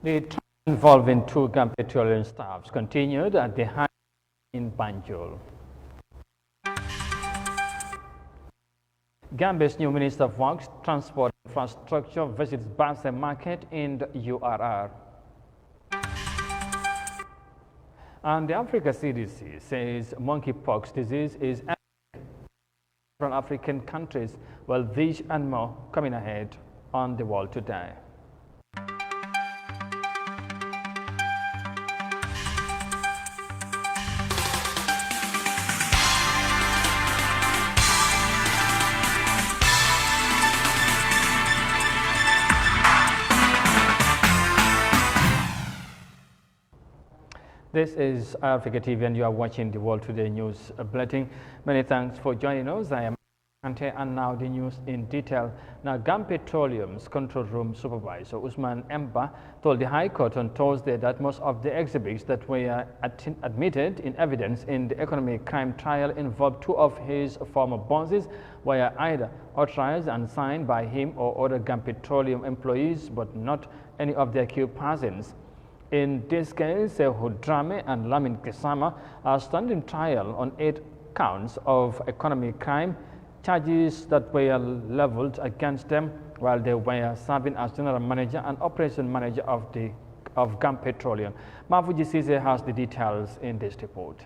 The trial involving two Gambia petroleum staffs continued at the High in Banjul. Gambia's new Minister of Works, Transport and Infrastructure visits Basel Market in the URR. And the Africa CDC says monkeypox disease is from African countries. Well, these and more coming ahead on The World Today. This is Eyeafrica TV and you are watching the World Today News Bulletin. Many thanks for joining us. I am Ante, and now the news in detail. Now, Gambia Petroleum's Control Room Supervisor Usman Emba told the High Court on Thursday that most of the exhibits that were admitted in evidence in the economic crime trial involved two of his former bosses were either authorized and signed by him or other Gambia Petroleum employees, but not any of the accused persons. In this case, Yahya Jammeh and Lamin Kisama are standing trial on 8 counts of economic crime, charges that were leveled against them while they were serving as general manager and operation manager of Gambia Petroleum. Mafuji Sise has the details in this report.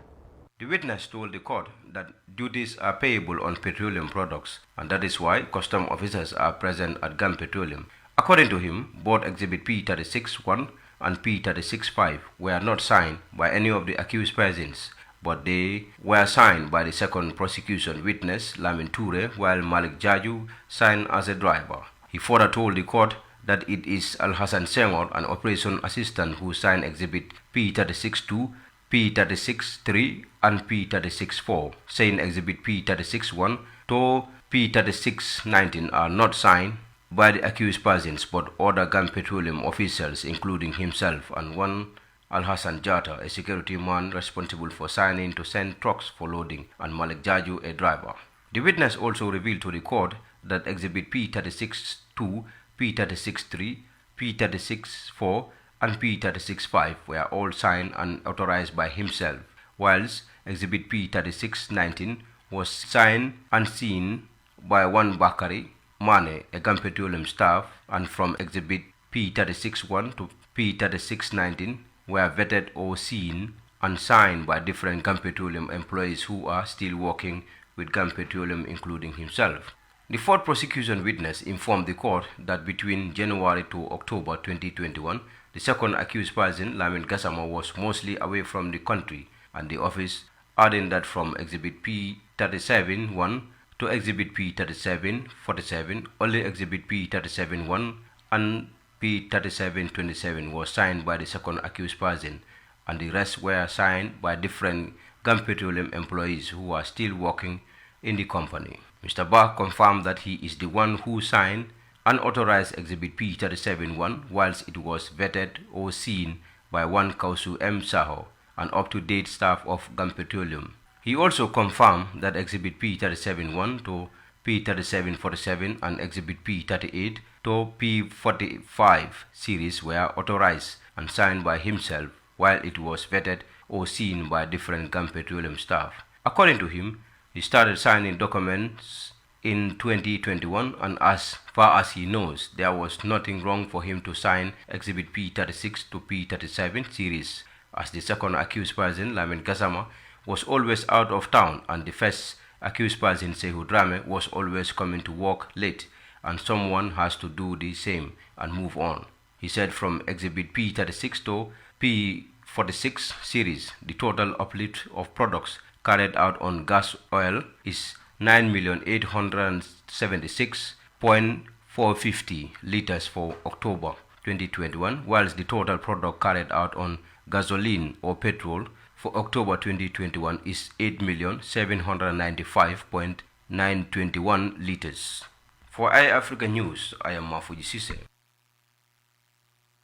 The witness told the court that duties are payable on petroleum products, and that is why custom officers are present at Gambia Petroleum. According to him, both Exhibit P36-1 and P36-5 were not signed by any of the accused persons, but they were signed by the second prosecution witness, Lamin Toure, while Malik Jaju signed as a driver. He further told the court that it is Al-Hassan Senghor, an operation assistant, who signed Exhibit P36-2, P36-3 and P36-4, saying Exhibit P36-1 to P36-19 are not signed by the accused persons but other Gambia Petroleum officials, including himself and one Al-Hassan Jata, a security man responsible for signing to send trucks for loading, and Malik Jaju, a driver. The witness also revealed to the court that Exhibit P36-2, P36-3, P36-4 and P36-5 were all signed and authorized by himself, whilst Exhibit P36-19 was signed and seen by one Bakari Mane, a Gambia Petroleum staff, and from Exhibit P36-1 to P36-19 were vetted or seen and signed by different Gambia Petroleum employees who are still working with Gambia Petroleum, including himself. The fourth prosecution witness informed the court that between January to October 2021, the second accused person, Lamin Gassama, was mostly away from the country and the office, adding that from Exhibit P37-1 to Exhibit P37-47, only Exhibit P37-1 and P37-27 was signed by the second accused person, and the rest were signed by different Gambia Petroleum employees who are still working in the company. Mr. Bach confirmed that he is the one who signed and authorized Exhibit P37-1, whilst it was vetted or seen by one Kausu M. Saho, an up-to-date staff of Gambia Petroleum. He also confirmed that Exhibit P37-1 to P37-47 and Exhibit P38 to P45 series were authorized and signed by himself, while it was vetted or seen by different Gambia Petroleum staff. According to him, he started signing documents in 2021, and as far as he knows, there was nothing wrong for him to sign Exhibit P36 to P37 series, as the second accused person, Lamin Gassama, was always out of town, and the first accused person, Yahya Jammeh, was always coming to work late, and someone has to do the same and move on. He said from Exhibit P36 to P46 series, the total uplift of products carried out on gas oil is 9,876,450 liters for October 2021, whilst the total product carried out on gasoline or petrol for October 2021 is 8,795,921 liters. For Eyeafrica News, I am Mafuji Sise.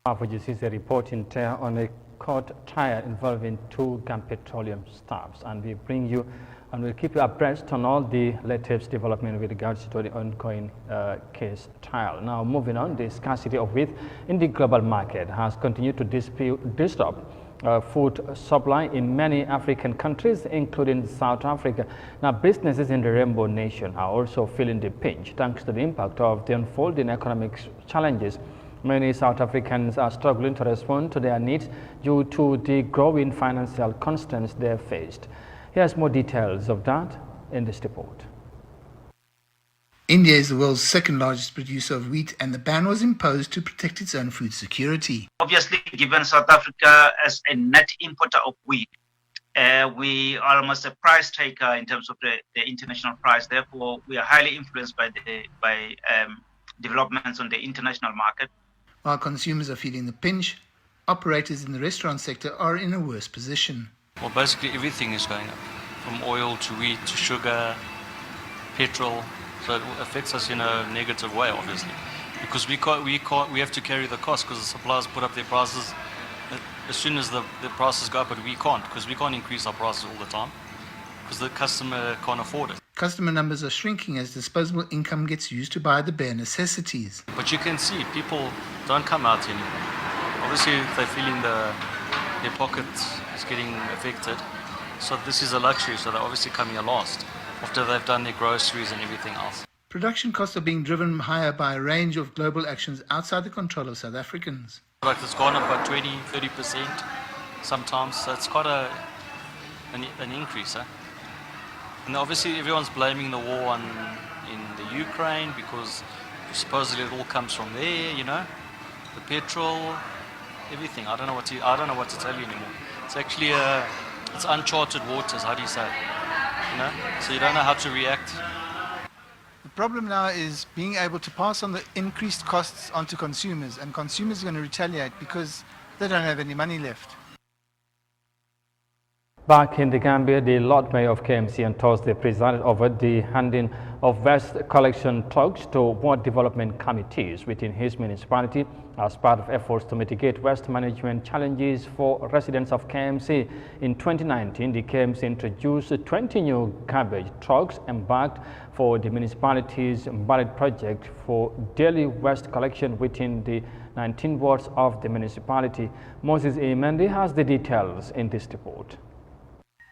Mafuji Sise reporting on a court trial involving two Gambia Petroleum staffs, and we bring you And we'll keep you abreast on all the latest development with regards to the ongoing case trial. Now, moving on, the scarcity of wheat in the global market has continued to disrupt food supply in many African countries, including South Africa. Now, businesses in the Rainbow Nation are also feeling the pinch thanks to the impact of the unfolding economic challenges. Many South Africans are struggling to respond to their needs due to the growing financial constraints they have faced. Here's more details of that in this report. India is the world's second largest producer of wheat, and the ban was imposed to protect its own food security. Obviously, given South Africa as a net importer of wheat, we are almost a price taker in terms of the international price. Therefore, we are highly influenced by developments on the international market. While consumers are feeling the pinch, operators in the restaurant sector are in a worse position. Well, basically everything is going up, from oil to wheat to sugar, petrol. So it affects us in a negative way, obviously, because we have to carry the cost because the suppliers put up their prices as soon as the prices go up, but we can't because we can't increase our prices all the time because the customer can't afford it. Customer numbers are shrinking as disposable income gets used to buy the bare necessities. But you can see people don't come out anymore. Obviously, they're feeling their pockets is getting affected. So this is a luxury, so they're obviously coming here last after they've done their groceries and everything else. Production costs are being driven higher by a range of global actions outside the control of South Africans. Product has gone up by 20-30% sometimes, so it's quite an increase. And obviously everyone's blaming the war in the Ukraine because supposedly it all comes from there, you know, the petrol, everything. I don't know what to tell you anymore. It's actually it's uncharted waters. How do you say it? You know, so you don't know how to react. The problem now is being able to pass on the increased costs onto consumers, and consumers are going to retaliate because they don't have any money left. Back in the Gambia, the Lord Mayor of KMC on Thursday presided over the handing of waste collection trucks to ward development committees within his municipality as part of efforts to mitigate waste management challenges for residents of KMC. In 2019, the KMC introduced 20 new garbage trucks embarked for the municipality's ballot project for daily waste collection within the 19 wards of the municipality. Moses A. Mendy has the details in this report.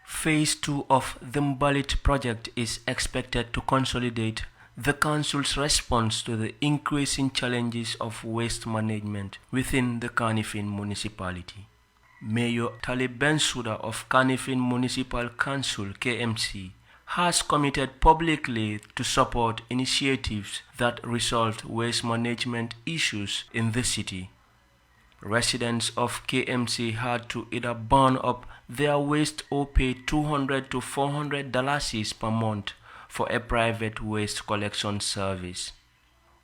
Phase 2 of the Mbalit project is expected to consolidate the Council's response to the increasing challenges of waste management within the Kanifing municipality. Mayor Talib Bensouda of Kanifing Municipal Council KMC has committed publicly to support initiatives that resolve waste management issues in the city. Residents of KMC had to either burn up their waste or pay $200 to $400 per month for a private waste collection service.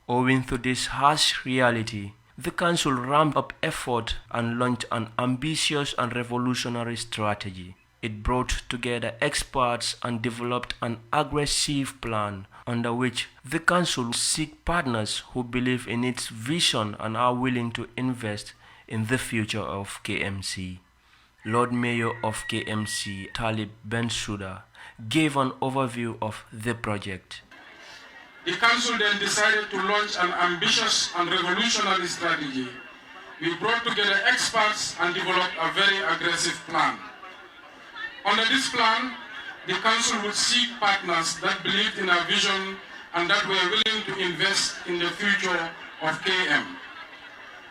Owing to this harsh reality, the council ramped up effort and launched an ambitious and revolutionary strategy. It brought together experts and developed an aggressive plan under which the council seeks partners who believe in its vision and are willing to invest in the future of KMC. Lord Mayor of KMC, Talib Bensouda, gave an overview of the project. The council then decided to launch an ambitious and revolutionary strategy. We brought together experts and developed a very aggressive plan. Under this plan, the council would seek partners that believed in our vision and that were willing to invest in the future of KM.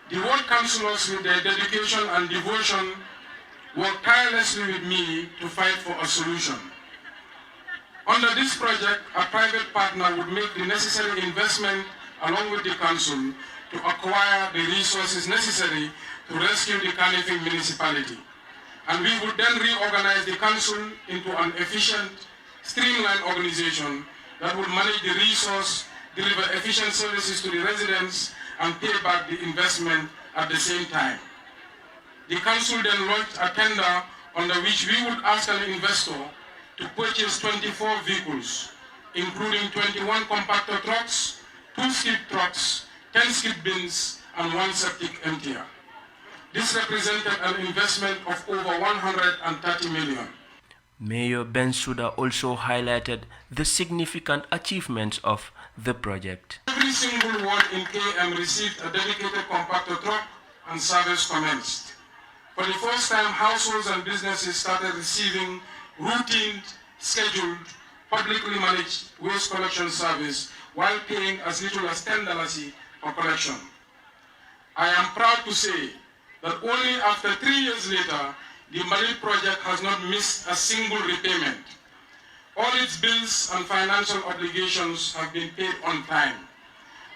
The ward councillors, with their dedication and devotion, worked tirelessly with me to fight for a solution. Under this project, a private partner would make the necessary investment along with the council to acquire the resources necessary to rescue the Kanifing municipality. And we would then reorganize the council into an efficient, streamlined organization that would manage the resource, deliver efficient services to the residents, and pay back the investment at the same time. The council then launched a tender under which we would ask an investor to purchase 24 vehicles, including 21 compactor trucks, 2 skip trucks, 10 skip bins, and 1 septic emptier. This represented an investment of over 130 million. Mayor Bensouda also highlighted the significant achievements of the project. Every single ward in KM received a dedicated compactor truck and service commenced. For the first time, households and businesses started receiving routine, scheduled, publicly managed waste collection service while paying as little as $10 for collection. I am proud to say that only after 3 years later, the Mali project has not missed a single repayment. All its bills and financial obligations have been paid on time.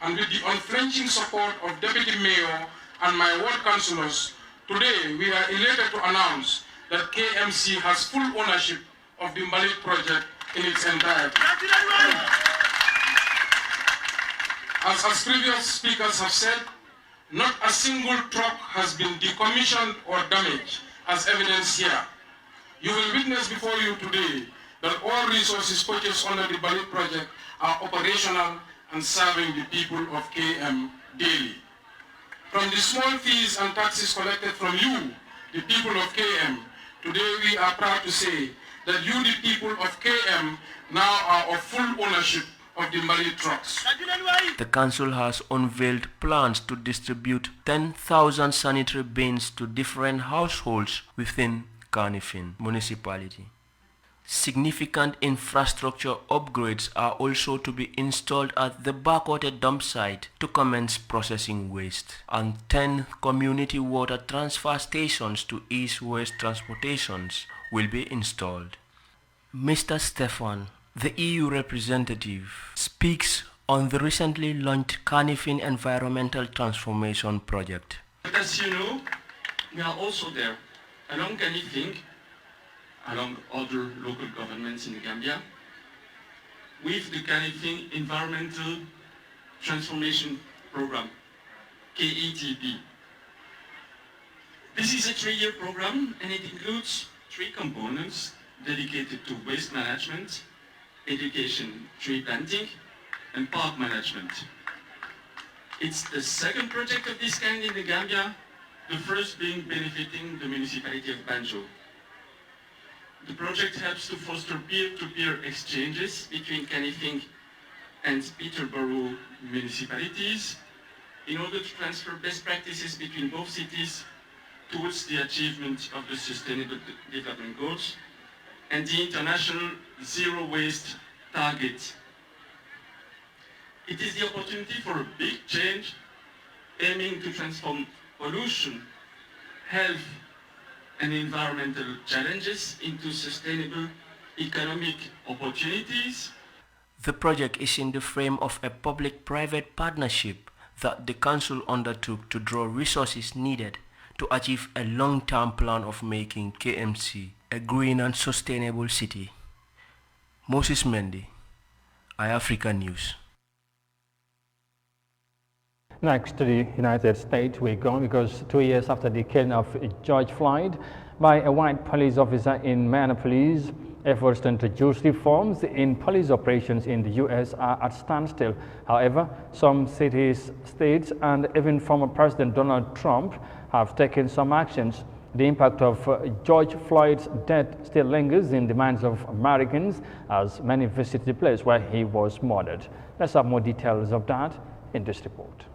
And with the unflinching support of Deputy Mayor and my ward councillors, today we are elated to announce that KMC has full ownership of the Mali project in its entirety. As previous speakers have said, not a single truck has been decommissioned or damaged, as evidenced here. You will witness before you today that all resources purchased under the Bali project are operational and serving the people of KM daily. From the small fees and taxes collected from you, the people of KM, today we are proud to say that you, the people of KM, now are of full ownership of the Mali trucks. The council has unveiled plans to distribute 10,000 sanitary bins to different households within Kanifing municipality. Significant infrastructure upgrades are also to be installed at the backwater dump site to commence processing waste, and 10 community water transfer stations to ease waste transportations will be installed. Mr. Stefan, the EU representative, speaks on the recently launched Kanifing Environmental Transformation Project. But as you know, we are also there, along Kanifing, along other local governments in Gambia, with the Kanifing Environmental Transformation Program, KETP. This is a 3-year program, and it includes 3 components dedicated to waste management, education, tree planting, and park management. It's the second project of this kind in the Gambia, the first being benefiting the municipality of Banjo. The project helps to foster peer-to-peer exchanges between Kanifing and Peterborough municipalities in order to transfer best practices between both cities towards the achievement of the Sustainable Development Goals and the international zero waste target. It is the opportunity for a big change aiming to transform pollution, health, and environmental challenges into sustainable economic opportunities. The project is in the frame of a public-private partnership that the Council undertook to draw resources needed to achieve a long-term plan of making KMC a green and sustainable city. Moses Mendy, Eyeafrica News. Next to the United States we go, because 2 years after the killing of George Floyd by a white police officer in Minneapolis, efforts to introduce reforms in police operations in the U.S. are at standstill. However, some cities, states, and even former President Donald Trump have taken some actions. The impact of George Floyd's death still lingers in the minds of Americans as many visit the place where he was murdered. Let's have more details of that in this report.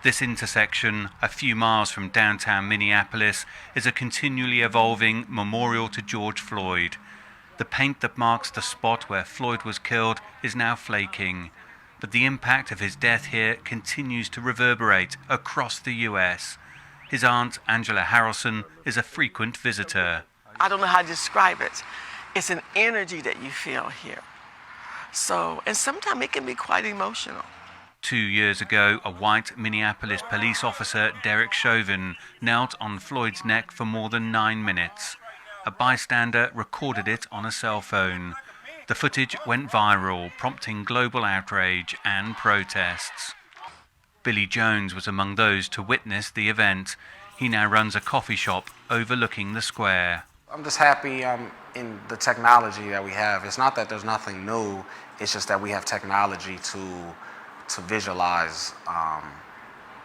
This intersection, a few miles from downtown Minneapolis, is a continually evolving memorial to George Floyd. The paint that marks the spot where Floyd was killed is now flaking, but the impact of his death here continues to reverberate across the U.S. His aunt, Angela Harrelson, is a frequent visitor. I don't know how to describe it. It's an energy that you feel here. And sometimes it can be quite emotional. 2 years ago, a white Minneapolis police officer, Derek Chauvin, knelt on Floyd's neck for more than 9 minutes. A bystander recorded it on a cell phone. The footage went viral, prompting global outrage and protests. Billy Jones was among those to witness the event. He now runs a coffee shop overlooking the square. I'm just happy in the technology that we have. It's not that there's nothing new, it's just that we have technology to visualize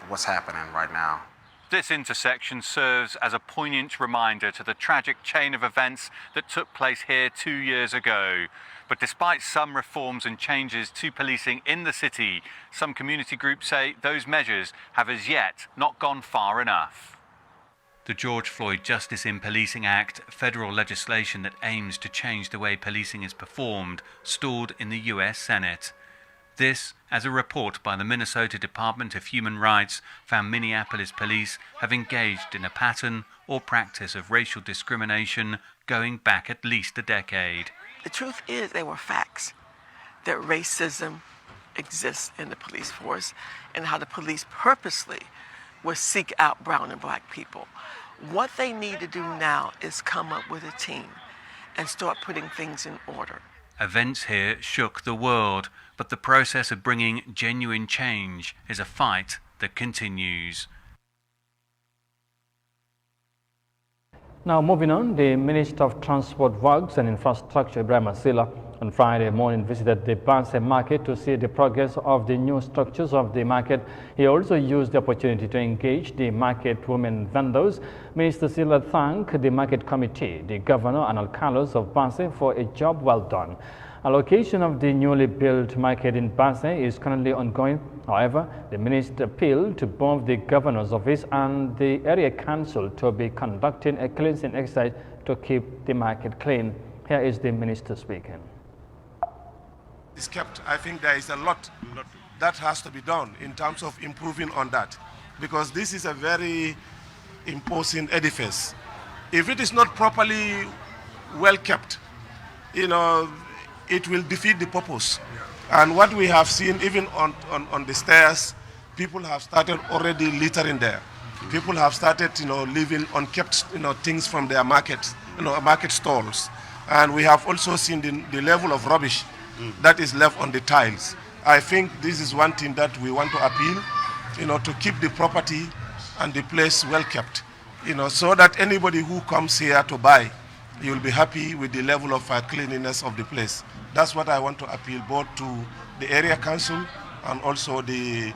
what's happening right now. This intersection serves as a poignant reminder to the tragic chain of events that took place here 2 years ago. But despite some reforms and changes to policing in the city, some community groups say those measures have as yet not gone far enough. The George Floyd Justice in Policing Act, federal legislation that aims to change the way policing is performed, stalled in the US Senate. This, as a report by the Minnesota Department of Human Rights found Minneapolis police have engaged in a pattern or practice of racial discrimination going back at least a decade. The truth is, they were facts that racism exists in the police force and how the police purposely would seek out brown and black people. What they need to do now is come up with a team and start putting things in order. Events here shook the world, but the process of bringing genuine change is a fight that continues. Now moving on, the Minister of Transport, Works and Infrastructure, Ibrahim Asila, on Friday morning visited the Banse market to see the progress of the new structures of the market. He also used the opportunity to engage the market women vendors. Minister Sila thanked the market committee, the governor and alcalos of Banse for a job well done. Allocation of the newly built market in Banse is currently ongoing. However, the minister appealed to both the governor's office and the area council to be conducting a cleansing exercise to keep the market clean. Here is the minister speaking. Is kept. I think there is a lot that has to be done in terms of improving on that, because this is a very imposing edifice. If it is not properly well kept, it will defeat the purpose. And what we have seen, even on the stairs, people have started already littering there. People have started, leaving unkept, things from their markets, market stalls. And we have also seen the level of rubbish that is left on the tiles. I think this is one thing that we want to appeal, to keep the property and the place well kept, so that anybody who comes here to buy, you'll be happy with the level of cleanliness of the place. That's what I want to appeal both to the area council and also the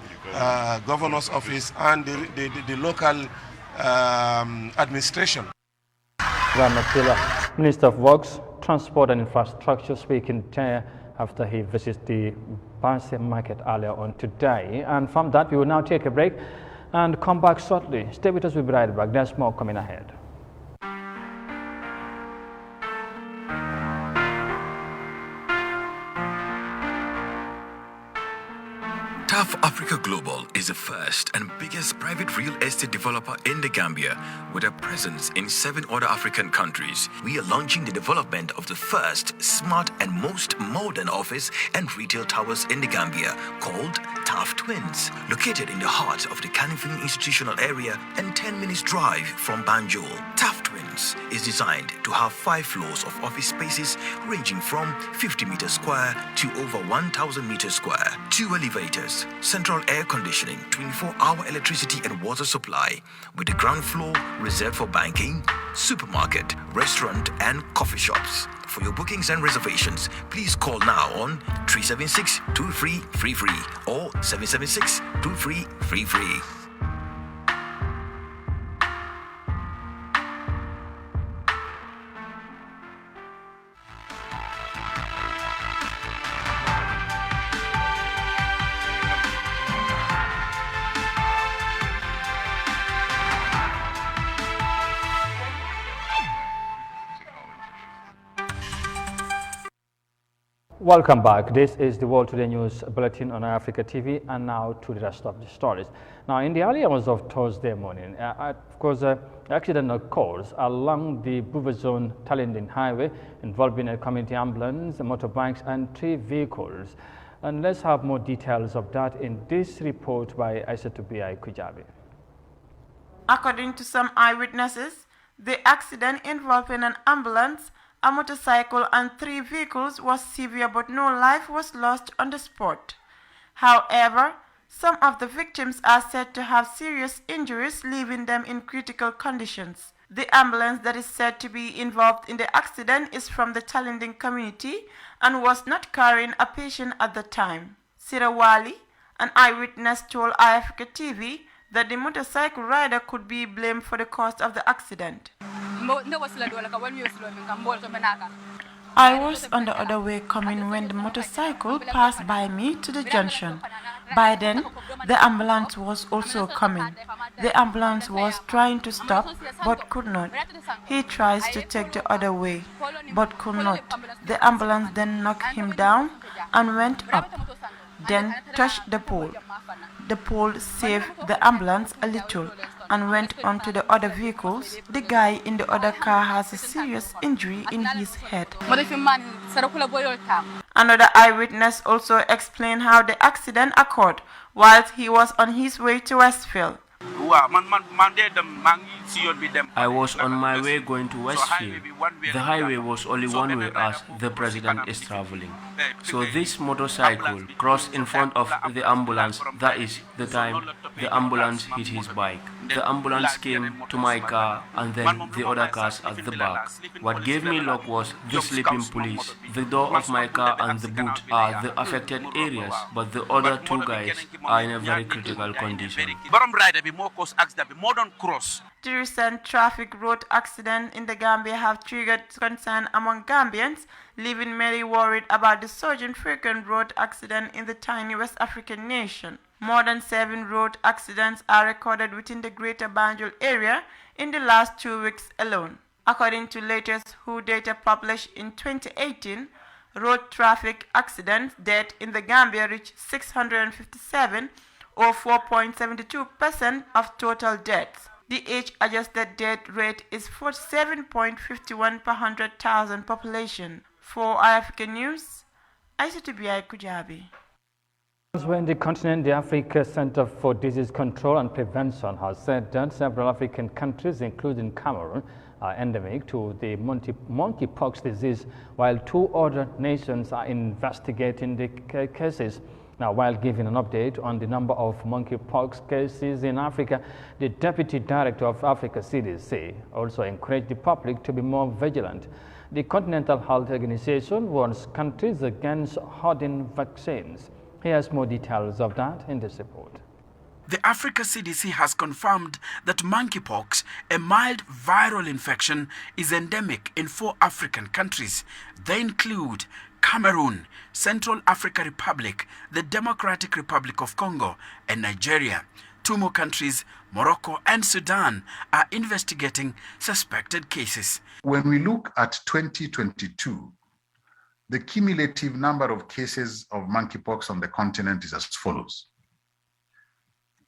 governor's office and the local administration. Minister of Works, Transport and Infrastructure, speaking there after he visits the Banse market earlier on today. And from that, we will now take a break and come back shortly. Stay with us, we'll be right back. There's more coming ahead. Africa Global is the first and biggest private real estate developer in the Gambia, with a presence in 7 other African countries. We are launching the development of the first smart and most modern office and retail towers in the Gambia, called TAF Twins, located in the heart of the Kanifing institutional area and 10 minutes drive from Banjul. TAF Twins is designed to have 5 floors of office spaces ranging from 50 meters square to over 1,000 meters square, 2 elevators, central air conditioning, 24-hour electricity and water supply, with the ground floor reserved for banking, supermarket, restaurant and coffee shops. For your bookings and reservations, please call now on 376-2333 or 776-2333. Welcome back. This is the World Today News Bulletin on Eyeafrica TV, and now to the rest of the stories. Now, in the early hours of Thursday morning, of course, accident occurs along the Buvazone-Talinding Highway involving a community ambulance, motorbikes, and 3 vehicles. And let's have more details of that in this report by Aisatubi Kujabi. According to some eyewitnesses, the accident involving an ambulance, a motorcycle and 3 vehicles was severe, but no life was lost on the spot. However, some of the victims are said to have serious injuries, leaving them in critical conditions. The ambulance that is said to be involved in the accident is from the Talinding community and was not carrying a patient at the time. Sirawali, an eyewitness, told Eyeafrica TV that the motorcycle rider could be blamed for the cause of the accident. I was on the other way coming when the motorcycle passed by me to the junction. By then, the ambulance was also coming. The ambulance was trying to stop, but could not. He tries to take the other way, but could not. The ambulance then knocked him down and went up, then touched the pole. The pole saved the ambulance a little and went on to the other vehicles. The guy in the other car has a serious injury in his head. Another eyewitness also explained how the accident occurred whilst he was on his way to Westfield. I was on my way going to Westfield. The highway was only one way as the president is traveling. So this motorcycle crossed in front of the ambulance. That is the time the ambulance hit his bike. The ambulance came to my car and then the other cars at the back. What gave me luck was the sleeping police. The door of my car and the boot are the affected areas, but the other two guys are in a very critical condition. The recent traffic road accident in the Gambia have triggered concern among Gambians, leaving many worried about the surging frequent road accident in the tiny West African nation. More than 7 road accidents are recorded within the Greater Banjul area in the last 2 weeks alone. According to latest WHO data published in 2018, road traffic accidents deaths in the Gambia reached 657, or 4.72% of total deaths. The age-adjusted death rate is 47.51 per 100,000 population. For Eyeafrica News, Aisatubi Kujabi. When the continent, the Africa Center for Disease Control and Prevention has said that several African countries, including Cameroon, are endemic to the monkeypox disease, while 2 other nations are investigating the cases. Now, while giving an update on the number of monkeypox cases in Africa, the Deputy Director of Africa CDC also encouraged the public to be more vigilant. The Continental Health Organization warns countries against hoarding vaccines. Here's more details of that in this report. The Africa CDC has confirmed that monkeypox, a mild viral infection, is endemic in 4 African countries. They include Cameroon, Central African Republic, the Democratic Republic of Congo, and Nigeria. 2 more countries, Morocco and Sudan, are investigating suspected cases. When we look at 2022, the cumulative number of cases of monkeypox on the continent is as follows: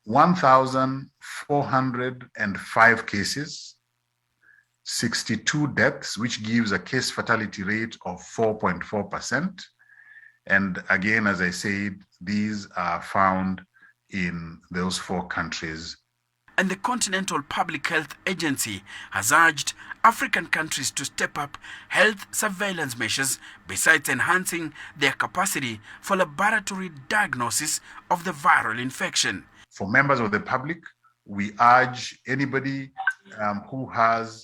1,405 cases, 62 deaths, which gives a case fatality rate of 4.4%. And again, as I said, these are found in those 4 countries. And the Continental Public Health Agency has urged African countries to step up health surveillance measures besides enhancing their capacity for laboratory diagnosis of the viral infection. For members of the public, we urge anybody who has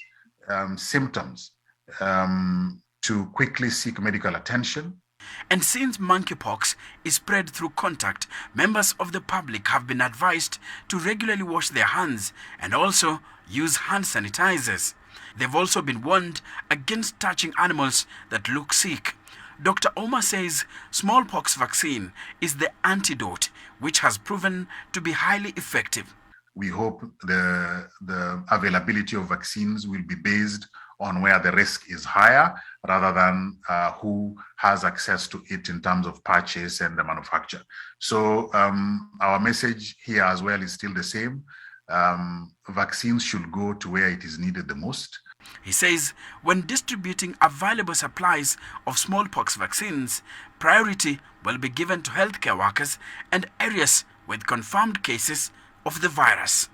symptoms to quickly seek medical attention. And since monkeypox is spread through contact, members of the public have been advised to regularly wash their hands and also use hand sanitizers. They've also been warned against touching animals that look sick. Dr. Omar says smallpox vaccine is the antidote, which has proven to be highly effective. We hope the availability of vaccines will be based on where the risk is higher rather than who has access to it in terms of purchase and the manufacture. So our message here as well is still the same. Vaccines should go to where it is needed the most. He says when distributing available supplies of smallpox vaccines, priority will be given to healthcare workers and areas with confirmed cases of the virus.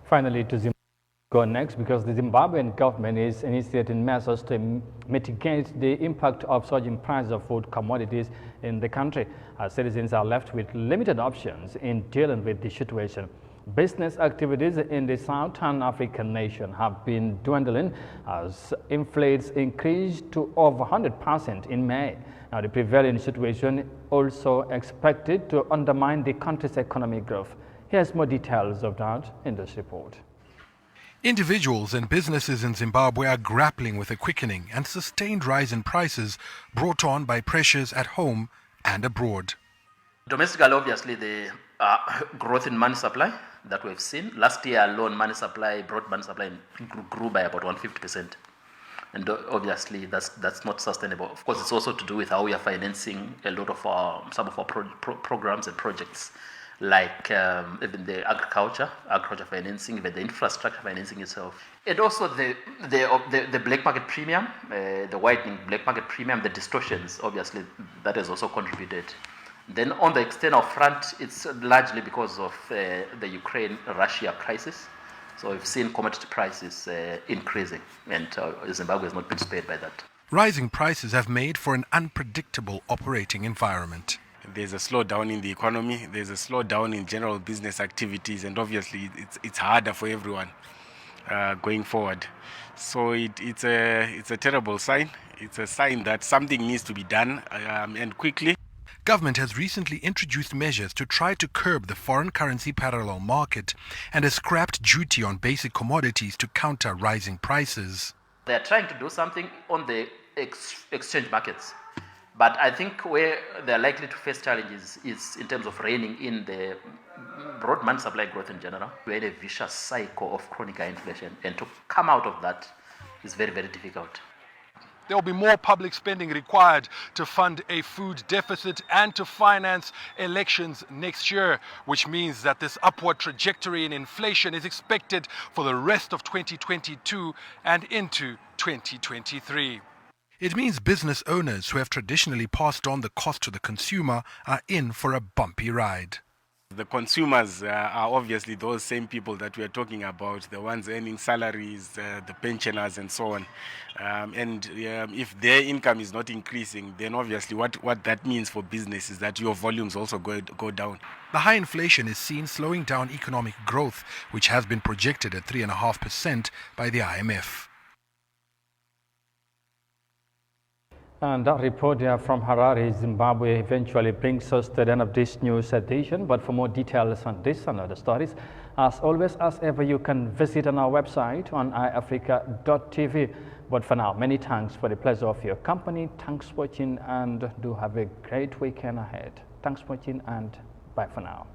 Finally, to Zimbabwe go next, because the Zimbabwean government is initiating measures to mitigate the impact of surging prices of food commodities in the country, as citizens are left with limited options in dealing with the situation. Business activities in the Southern African nation have been dwindling as inflation increased to over 100% in May. Now, the prevailing situation also expected to undermine the country's economic growth. Here's more details of that in this report. Individuals and businesses in Zimbabwe are grappling with a quickening and sustained rise in prices brought on by pressures at home and abroad. Domestically, obviously, the growth in money supply that we've seen. Last year alone, broad money supply grew by about 150%. And obviously, that's not sustainable. Of course, it's also to do with how we are financing a lot of some of our programs and projects, like even the agriculture financing, even the infrastructure financing itself. And also the black market premium, the widening black market premium, the distortions, obviously, that has also contributed. Then on the external front, it's largely because of the Ukraine-Russia crisis. So we've seen commodity prices increasing, and Zimbabwe has not been spared by that. Rising prices have made for an unpredictable operating environment. There's a slowdown in the economy, there's a slowdown in general business activities, and obviously it's harder for everyone going forward. So it's a terrible sign. It's a sign that something needs to be done and quickly. Government has recently introduced measures to try to curb the foreign currency parallel market and has scrapped duty on basic commodities to counter rising prices. They are trying to do something on the exchange markets. But I think where they're likely to face challenges is in terms of reining in the broad money supply growth in general. We're in a vicious cycle of chronic high inflation, and to come out of that is very, very difficult. There will be more public spending required to fund a food deficit and to finance elections next year, which means that this upward trajectory in inflation is expected for the rest of 2022 and into 2023. It means business owners who have traditionally passed on the cost to the consumer are in for a bumpy ride. The consumers are obviously those same people that we are talking about, the ones earning salaries, the pensioners and so on. If their income is not increasing, then obviously what that means for business is that your volumes also go down. The high inflation is seen slowing down economic growth, which has been projected at 3.5% by the IMF. And that report there from Harare, Zimbabwe, eventually brings us to the end of this news edition. But for more details on this and other stories, as always, as ever, you can visit on our website on Eyeafrica.tv. But for now, many thanks for the pleasure of your company. Thanks for watching, and do have a great weekend ahead. Thanks for watching, and bye for now.